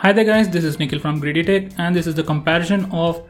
Hi there guys, this is Nikhil from Greedy Tech and this is the comparison of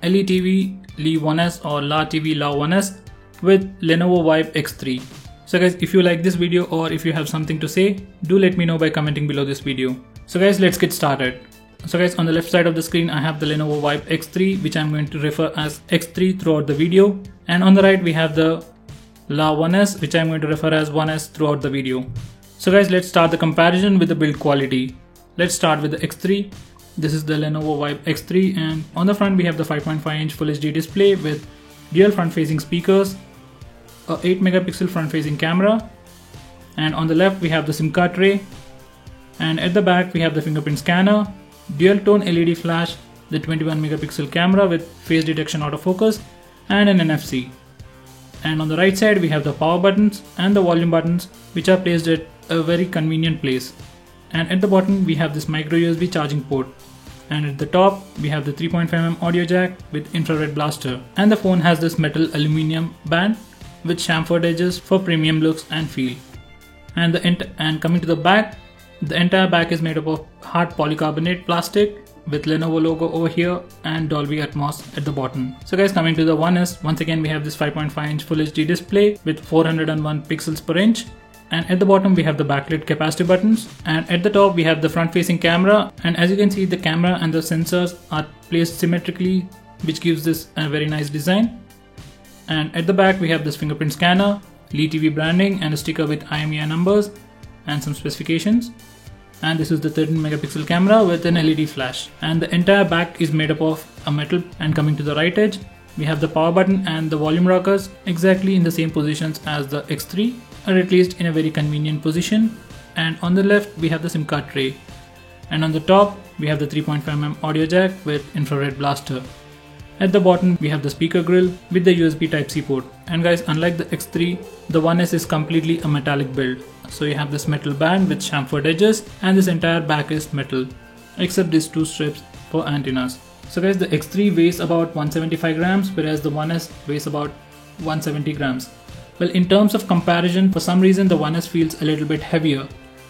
LETV Li1S or LaTV La1S with Lenovo Vibe X3. So guys, if you like this video or if you have something to say, do let me know by commenting below this video. So guys, let's get started. So guys, on the left side of the screen I have the Lenovo Vibe X3, which I'm going to refer as X3 throughout the video, and on the right we have the La1S, which I'm going to refer as 1S throughout the video. So guys, let's start the comparison with the build quality. Let's start with the X3. This is the Lenovo Vibe X3, and on the front we have the 5.5-inch Full HD display with dual front-facing speakers, a 8 megapixel front-facing camera, and on the left we have the SIM card tray, and at the back we have the fingerprint scanner, dual tone LED flash, the 21 megapixel camera with face detection autofocus, and an NFC. And on the right side we have the power buttons and the volume buttons, which are placed at a very convenient place. And at the bottom we have this micro USB charging port, and at the top we have the 3.5mm audio jack with infrared blaster, and the phone has this metal aluminium band with chamfered edges for premium looks and feel. And coming to the back, the entire back is made up of hard polycarbonate plastic with Lenovo logo over here and Dolby Atmos at the bottom. So guys, coming to the 1S, once again we have this 5.5-inch Full HD display with 401 pixels per inch, and at the bottom we have the backlit capacitive buttons, and at the top we have the front-facing camera, and as you can see the camera and the sensors are placed symmetrically, which gives this a very nice design. And at the back we have this fingerprint scanner, LETV branding, and a sticker with IMEI numbers and some specifications. And this is the 13 megapixel camera with an LED flash, and the entire back is made up of a metal. And coming to the right edge, we have the power button and the volume rockers exactly in the same positions as the X3, or at least in a very convenient position. And on the left we have the SIM card tray, and on the top we have the 3.5mm audio jack with infrared blaster. At the bottom we have the speaker grill with the USB Type-C port. And guys, unlike the X3, the 1S is completely a metallic build. So you have this metal band with chamfered edges, and this entire back is metal except these two strips for antennas. So guys, the X3 weighs about 175 grams whereas the 1S weighs about 170 grams. Well, in terms of comparison, for some reason the 1S feels a little bit heavier,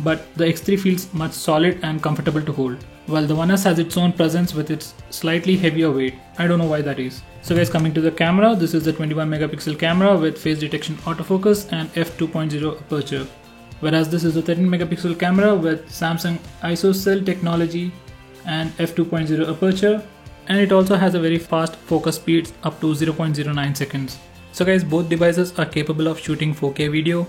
but the X3 feels much solid and comfortable to hold, while the 1S has its own presence with its slightly heavier weight. I don't know why that is. So guys, coming to the camera, this is the 21 megapixel camera with face detection autofocus and f2.0 aperture, whereas this is the 13 megapixel camera with Samsung ISOCELL technology and f2.0 aperture, and it also has a very fast focus speeds up to 0.09 seconds. So guys, both devices are capable of shooting 4K video,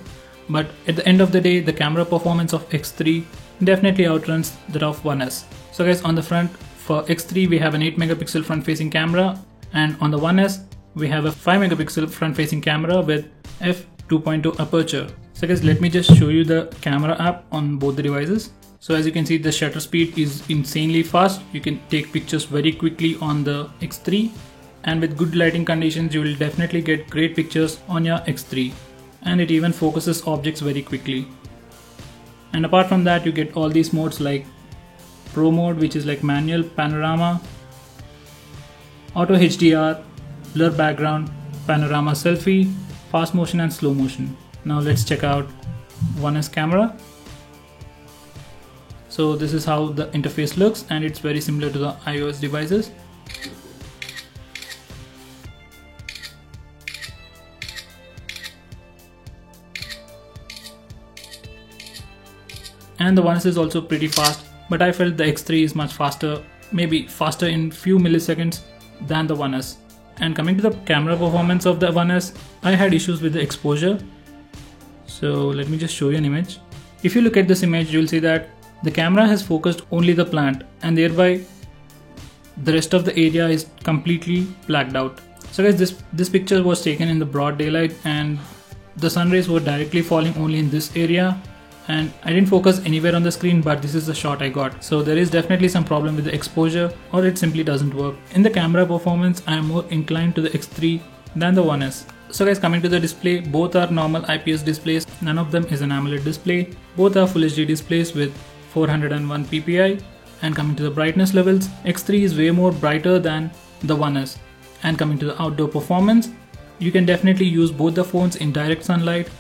but at the end of the day, the camera performance of X3 definitely outruns that of 1S. So guys, on the front for X3 we have an 8 megapixel front facing camera, and on the 1S we have a 5 megapixel front facing camera with f2.2 aperture. So guys, let me just show you the camera app on both the devices. So as you can see, the shutter speed is insanely fast. You can take pictures very quickly on the X3, and with good lighting conditions you will definitely get great pictures on your X3, and it even focuses objects very quickly. And apart from that, you get all these modes like Pro mode, which is like manual, panorama, auto HDR, blur background, panorama selfie, fast motion and slow motion. Now let's check out 1S camera. So this is how the interface looks, and it's very similar to the iOS devices. And the 1S is also pretty fast, but I felt the X3 is much faster, maybe faster in few milliseconds than the 1S. And coming to the camera performance of the 1S, I had issues with the exposure. So let me just show you an image. If you look at this image, you will see that the camera has focused only the plant, and thereby the rest of the area is completely blacked out. So guys, this picture was taken in the broad daylight, and the sun rays were directly falling only in this area, and I didn't focus anywhere on the screen, but this is the shot I got. So there is definitely some problem with the exposure, or it simply doesn't work. In the camera performance, I am more inclined to the X3 than the 1S. So guys, coming to the display, both are normal IPS displays, none of them is an AMOLED display. Both are Full HD displays with 401 ppi. And coming to the brightness levels, X3 is way more brighter than the 1S. And coming to the outdoor performance, you can definitely use both the phones in direct sunlight,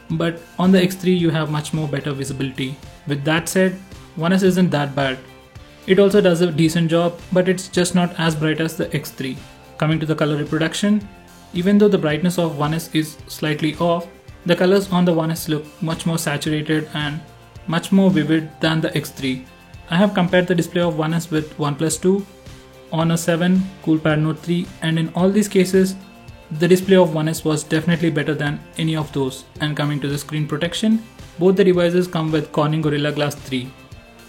but on the X3 you have much more better visibility. With that said, 1S isn't that bad. It also does a decent job, but it's just not as bright as the X3. Coming to the color reproduction, even though the brightness of 1S is slightly off, the colors on the 1S look much more saturated and much more vivid than the X3. I have compared the display of 1S with OnePlus 2, Honor 7, Coolpad Note 3, and in all these cases, the display of 1S was definitely better than any of those. And coming to the screen protection, both the devices come with Corning Gorilla Glass 3.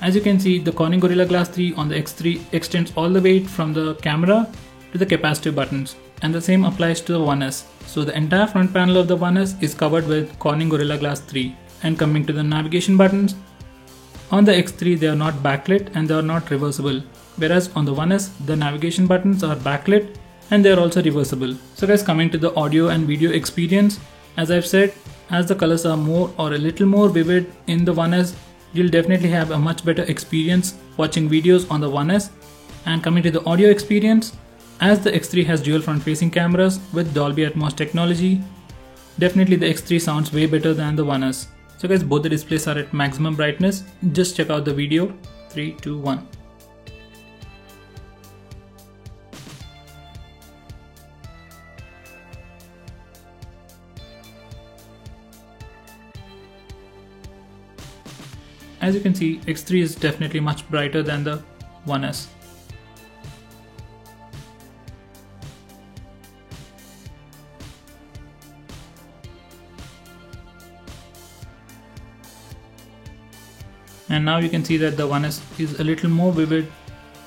As you can see, the Corning Gorilla Glass 3 on the X3 extends all the way from the camera to the capacitive buttons, and the same applies to the 1S. So the entire front panel of the 1S is covered with Corning Gorilla Glass 3. And coming to the navigation buttons, on the X3 they are not backlit and they are not reversible, whereas on the 1S the navigation buttons are backlit and they are also reversible. So guys, coming to the audio and video experience, as I've said, as the colors are more or a little more vivid in the 1S, you'll definitely have a much better experience watching videos on the 1S. And coming to the audio experience, as the X3 has dual front facing cameras with Dolby Atmos technology, definitely the X3 sounds way better than the 1S. So guys, both the displays are at maximum brightness. Just check out the video. 3, 2, 1. As you can see, X3 is definitely much brighter than the 1S. And now you can see that the 1S is a little more vivid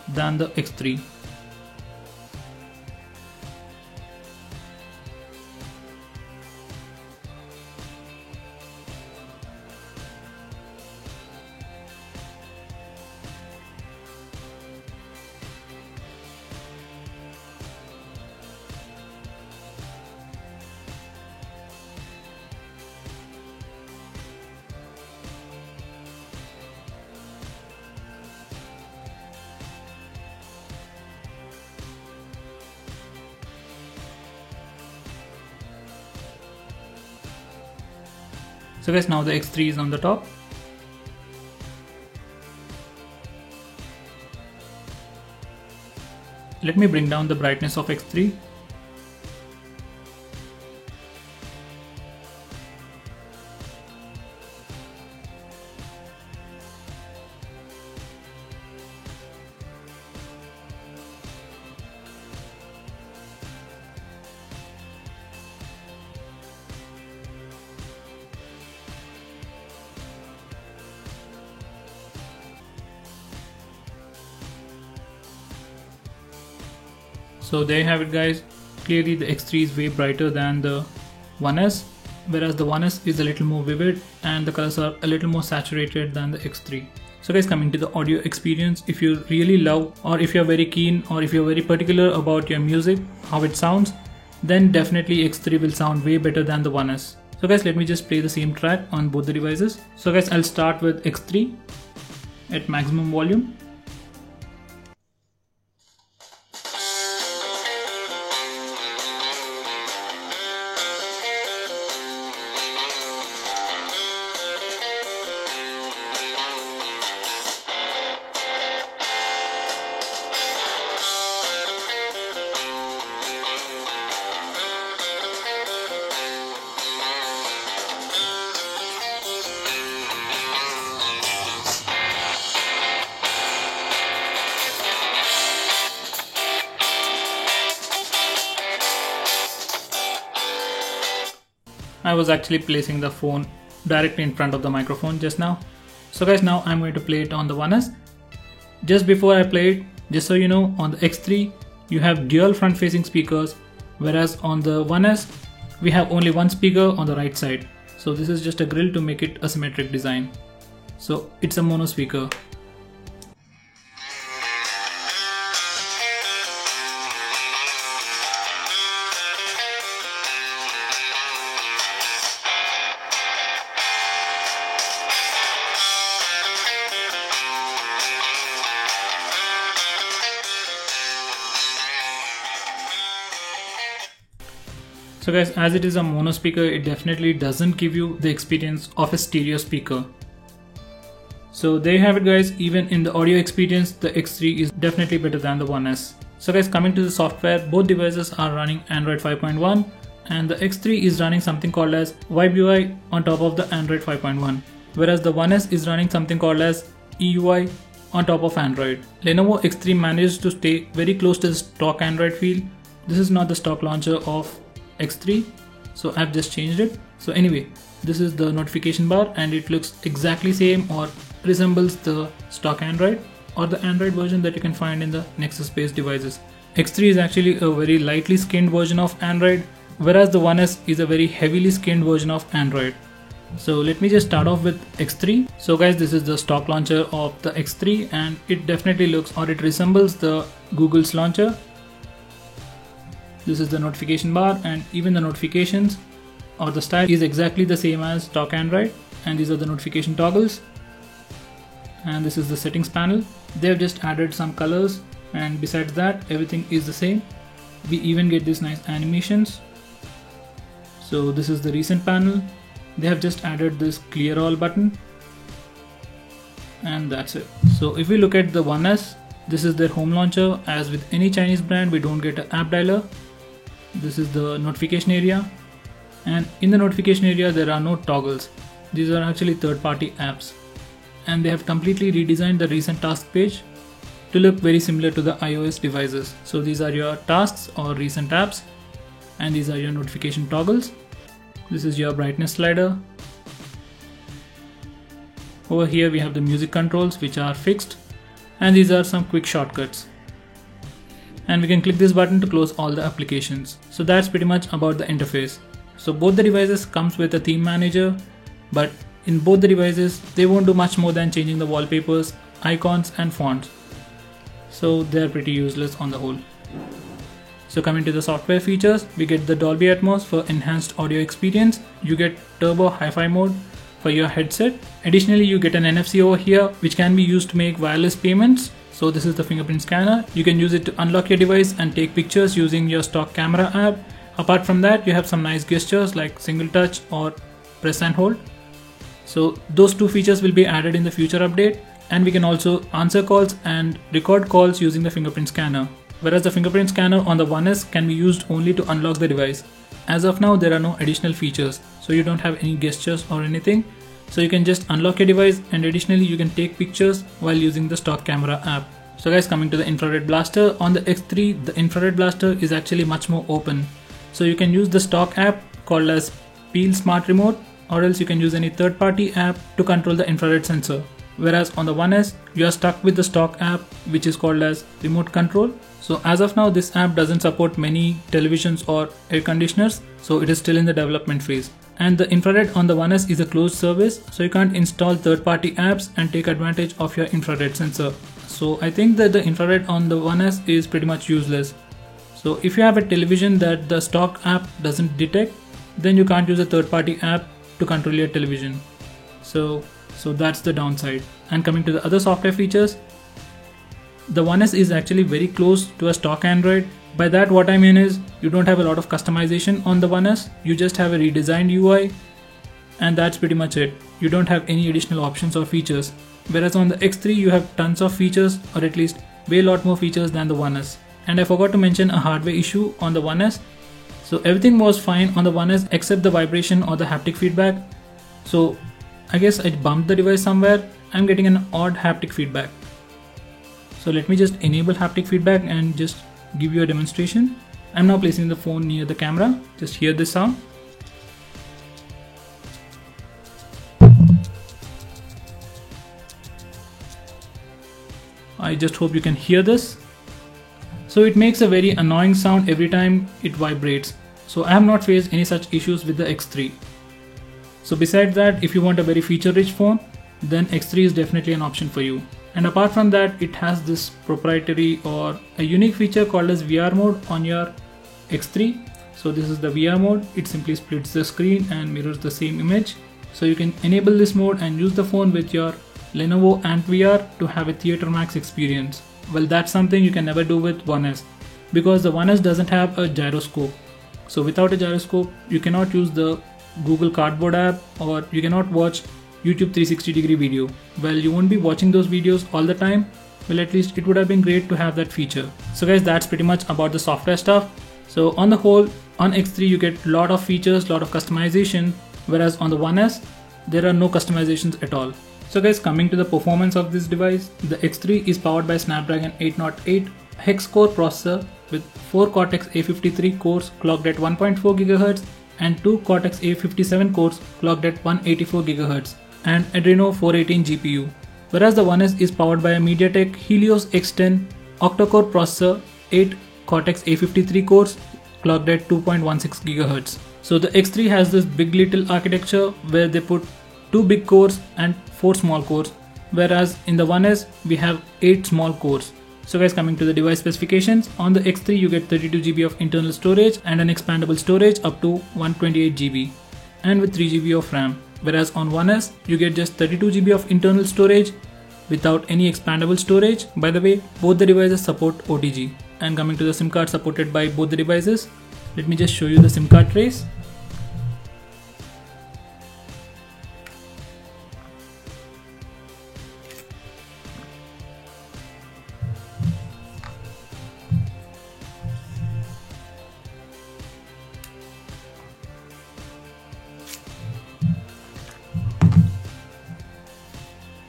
than the X3. So guys, now the X3 is on the top. Let me bring down the brightness of X3. So there you have it guys, clearly the X3 is way brighter than the 1S, whereas the 1S is a little more vivid and the colors are a little more saturated than the X3. So guys, coming to the audio experience, if you really love or if you're very keen or if you're very particular about your music, how it sounds, then definitely X3 will sound way better than the 1S. So guys, let me just play the same track on both the devices. So guys, I'll start with X3 at maximum volume. I was actually placing the phone directly in front of the microphone just now. So guys, now I'm going to play it on the 1S. Just before I play it, just so you know, on the X3 you have dual front facing speakers, whereas on the 1S we have only one speaker on the right side. So this is just a grill to make it a symmetric design. So it's a mono speaker. So guys, as it is a mono speaker, it definitely doesn't give you the experience of a stereo speaker. So there you have it guys, even in the audio experience the X3 is definitely better than the One S. So guys, coming to the software, both devices are running Android 5.1 and the X3 is running something called as Vibe UI on top of the Android 5.1, whereas the One S is running something called as EUI on top of Android. Lenovo X3 managed to stay very close to the stock Android feel. This is not the stock launcher of X3, so I've just changed it. So anyway, this is the notification bar and it looks exactly same or resembles the stock Android or the Android version that you can find in the Nexus based devices. X3 is actually a very lightly skinned version of Android, whereas the One S is a very heavily skinned version of Android. So let me just start off with X3. So guys, this is the stock launcher of the X3 and it definitely looks or it resembles the Google's launcher. This is the notification bar and even the notifications or the style is exactly the same as stock Android, and these are the notification toggles. And this is the settings panel. They have just added some colors and besides that everything is the same. We even get these nice animations. So this is the recent panel. They have just added this clear all button and that's it. So if we look at the One S, this is their home launcher. As with any Chinese brand, we don't get an app dialer. This is the notification area and in the notification area there are no toggles. These are actually third-party apps. And they have completely redesigned the recent task page to look very similar to the iOS devices. So these are your tasks or recent apps and these are your notification toggles. This is your brightness slider. Over here we have the music controls which are fixed and these are some quick shortcuts. And we can click this button to close all the applications. So that's pretty much about the interface. So both the devices comes with a theme manager, but in both the devices, they won't do much more than changing the wallpapers, icons and fonts. So they're pretty useless on the whole. So coming to the software features, we get the Dolby Atmos for enhanced audio experience. You get Turbo Hi-Fi mode for your headset. Additionally, you get an NFC over here which can be used to make wireless payments. So this is the fingerprint scanner. You can use it to unlock your device and take pictures using your stock camera app. Apart from that, you have some nice gestures like single touch or press and hold. So those two features will be added in the future update, and we can also answer calls and record calls using the fingerprint scanner. Whereas the fingerprint scanner on the One S can be used only to unlock the device. As of now, there are no additional features, so you don't have any gestures or anything. So you can just unlock your device and additionally you can take pictures while using the stock camera app. So guys, coming to the infrared blaster, on the X3, the infrared blaster is actually much more open. So you can use the stock app called as Peel Smart Remote, or else you can use any third-party app to control the infrared sensor. Whereas on the One S, you are stuck with the stock app which is called as Remote Control. So as of now, this app doesn't support many televisions or air conditioners, so it is still in the development phase. And the infrared on the One S is a closed service, so you can't install third-party apps and take advantage of your infrared sensor. So I think that the infrared on the One S is pretty much useless. So if you have a television that the stock app doesn't detect, then you can't use a third-party app to control your television. So that's the downside. And coming to the other software features, the One S is actually very close to a stock Android. By that what I mean is you don't have a lot of customization on the One S, you just have a redesigned UI and that's pretty much it. You don't have any additional options or features. Whereas on the X3 you have tons of features, or at least way lot more features than the One S. And I forgot to mention a hardware issue on the One S. So everything was fine on the One S except the vibration or the haptic feedback. So I guess I bumped the device somewhere. I'm getting an odd haptic feedback. So let me just enable haptic feedback and just give you a demonstration. I'm now placing the phone near the camera. Just hear this sound. I just hope you can hear this. So it makes a very annoying sound every time it vibrates. So I have not faced any such issues with the X3. So besides that, if you want a very feature-rich phone, then X3 is definitely an option for you. And apart from that, it has this proprietary or a unique feature called as VR mode on your X3. So this is the VR mode. It simply splits the screen and mirrors the same image. So you can enable this mode and use the phone with your Lenovo Ant VR to have a Theater Max experience. Well, that's something you can never do with One S, because the One S doesn't have a gyroscope. So without a gyroscope, you cannot use the Google Cardboard app, or you cannot watch YouTube 360-degree video. Well, you won't be watching those videos all the time. Well, at least it would have been great to have that feature. So guys, that's pretty much about the software stuff. So on the whole, on X3 you get a lot of features, lot of customization, whereas on the One S there are no customizations at all. So guys, coming to the performance of this device, the X3 is powered by Snapdragon 808 hex-core processor with 4 Cortex-A53 cores clocked at 1.4 GHz and 2 Cortex-A57 cores clocked at 184 GHz and Adreno 418 GPU. Whereas the One S is powered by a MediaTek Helios X10 octa-core processor, 8 Cortex-A53 cores clocked at 2.16 GHz. So the X3 has this big little architecture where they put 2 big cores and 4 small cores, whereas in the One S we have 8 small cores. So guys, coming to the device specifications, on the X3 you get 32 GB of internal storage and an expandable storage up to 128 GB and with 3 GB of RAM. Whereas on One S you get just 32 GB of internal storage without any expandable storage. By the way, both the devices support OTG. And coming to the SIM card supported by both the devices, let me just show you the SIM card trays.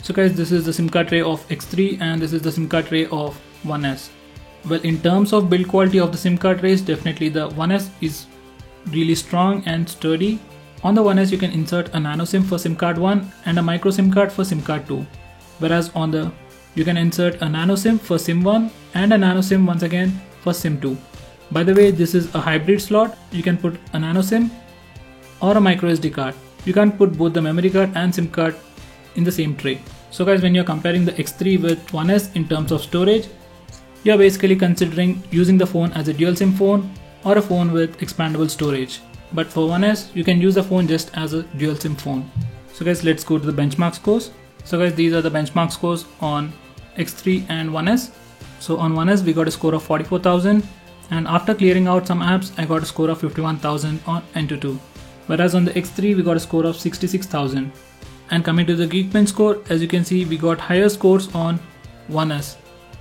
So guys, this is the SIM card tray of X3 and this is the SIM card tray of One S. Well, in terms of build quality of the SIM card trays, definitely the One S is really strong and sturdy. On the One S you can insert a nano SIM for SIM card 1 and a micro SIM card for SIM card 2. Whereas on the you can insert a nano SIM for SIM 1 and a nano SIM once again for SIM 2. By the way, this is a hybrid slot. You can put a nano SIM or a micro SD card. You can't put both the memory card and SIM card in the same tray. So guys, when you're comparing the X3 with One S in terms of storage, you're basically considering using the phone as a dual SIM phone or a phone with expandable storage. But for One S, you can use the phone just as a dual SIM phone. So guys, let's go to the benchmark scores. So guys, these are the benchmark scores on X3 and One S. So on One S we got a score of 44,000 and after clearing out some apps I got a score of 51,000 on AnTuTu. Whereas on the X3 we got a score of 66,000. And coming to the Geekbench score, as you can see we got higher scores on One S.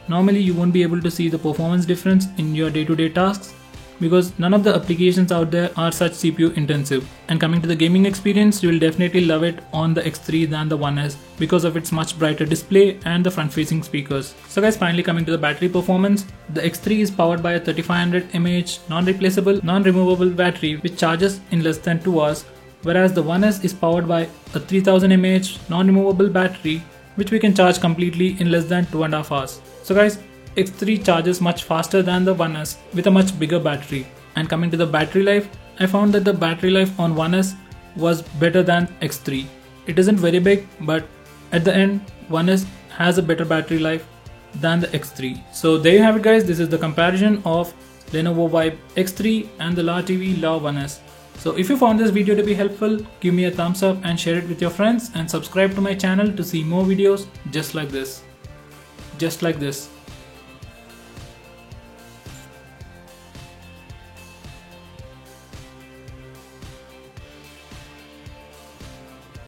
Normally you won't be able to see the performance difference in your day-to-day tasks because none of the applications out there are such CPU intensive. And coming to the gaming experience, you will definitely love it on the X3 than the One S because of its much brighter display and the front-facing speakers. So guys, finally coming to the battery performance, the X3 is powered by a 3500 mAh non-replaceable, non-removable battery which charges in less than 2 hours. Whereas the One S is powered by a 3000 mAh non-removable battery which we can charge completely in less than 2.5 hours. So guys, X3 charges much faster than the One S with a much bigger battery. And coming to the battery life, I found that the battery life on One S was better than X3. It isn't very big, but at the end One S has a better battery life than the X3. So there you have it guys, this is the comparison of Lenovo Vibe X3 and the LaTeV La One S. So if you found this video to be helpful, give me a thumbs up and share it with your friends and subscribe to my channel to see more videos just like this.